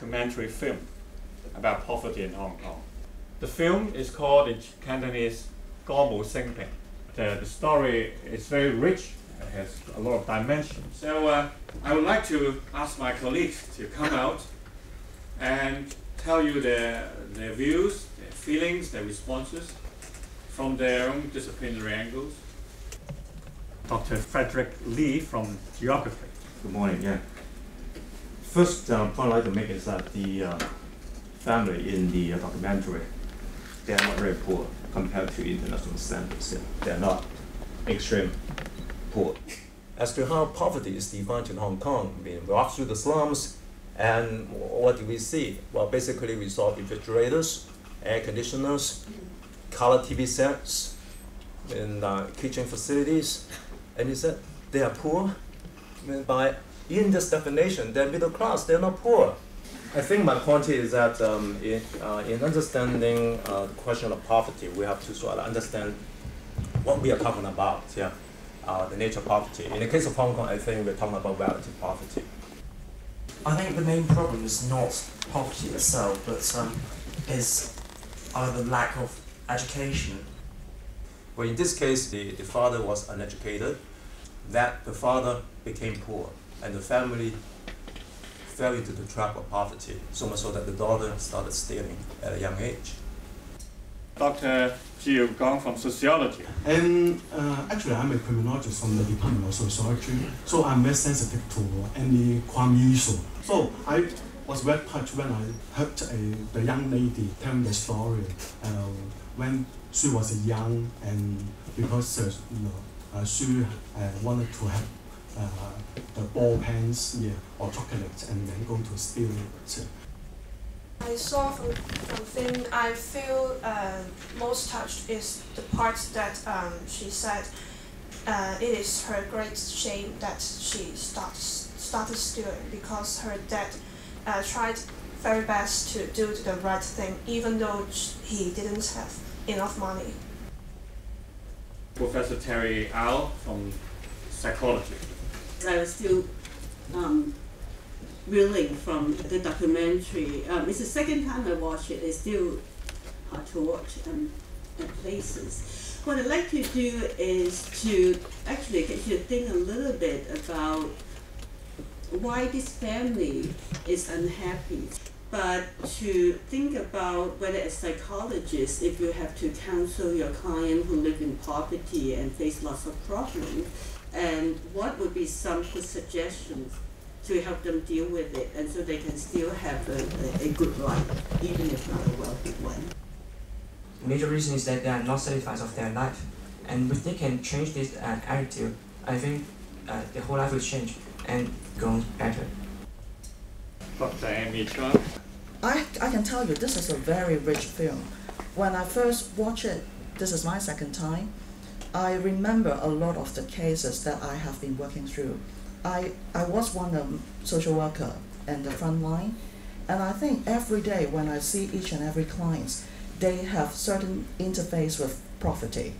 documentary film about poverty in Hong Kong. The film is called in Cantonese "歌舞升平." The story is very rich. It has a lot of dimensions. So I would like to ask my colleagues to come out and tell you their views, their feelings, their responses from their own disciplinary angles. Dr. Frederick Lee from Geography. Good morning. Yeah. First point I'd like to make is that the family in the documentary, they are not very poor compared to international standards. Yeah. They are not extreme poor. As to how poverty is defined in Hong Kong, we walk through the slums, and what do we see? Well, basically we saw refrigerators, air conditioners, color TV sets, and kitchen facilities, and he said they are poor. In this definition, they're middle class, they're not poor. I think my point is that in understanding the question of poverty, we have to sort of understand what we are talking about. Yeah, the nature of poverty. In the case of Hong Kong, I think we're talking about relative poverty. I think the main problem is not poverty itself, but is the lack of education. Well, in this case, the father was uneducated, that the father became poor, and the family fell into the trap of poverty, so much so that the daughter started stealing at a young age. Dr. Jiu Gong from Sociology. And actually, I'm a criminologist from the Department of Sociology, so I'm very sensitive to any crime issue. So I was very touched when I heard the young lady telling the story when she was young, and because she wanted to have the ball pens, yeah, or chocolate, and then go to steal it. I saw from film, I feel most touched is the part that she said it is her great shame that she started stealing, because her dad tried very best to do the right thing, even though he didn't have enough money. Professor Terry Au from Psychology. I was still reeling from the documentary. It's the second time I watch it. It's still hard to watch at places. What I'd like to do is to actually get you to think a little bit about why this family is unhappy, but to think about whether as psychologists, if you have to counsel your client who live in poverty and face lots of problems, and what would be some good suggestions to help them deal with it, and so they can still have a good life, even if not a wealthy one. The major reason is that they are not satisfied of their life, and if they can change this attitude, I think the whole life will change and go better. Dr. Amy Chung. I can tell you this is a very rich film. When I first watched it, this is my second time, I remember a lot of the cases that I have been working through. I was one social worker in the front line, and I think every day when I see each and every client, they have certain interface with poverty.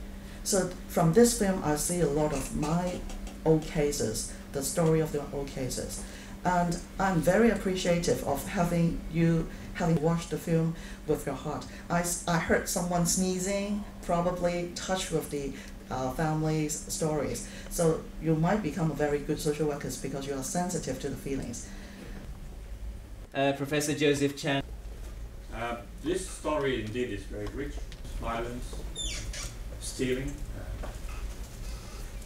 So from this film, I see a lot of my old cases, the story of the old cases. And I'm very appreciative of having watched the film with your heart. I heard someone sneezing, probably touched with the family's stories. So you might become a very good social worker because you are sensitive to the feelings. Professor Joseph Chan. This story indeed is very rich. Violence, stealing,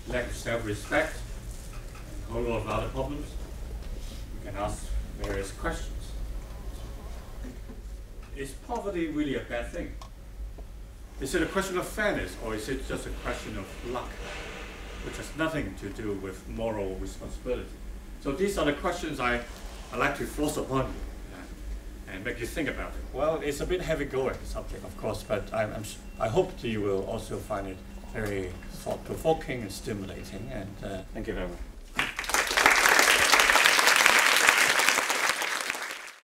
lack of self-respect, and a whole lot of other problems. You can ask various questions. Is poverty really a bad thing? Is it a question of fairness, or is it just a question of luck, which has nothing to do with moral responsibility? So these are the questions I like to force upon you and make you think about it. Well, it's a bit heavy-going subject, of course, but I hope that you will also find it very thought-provoking and stimulating. And thank you very much.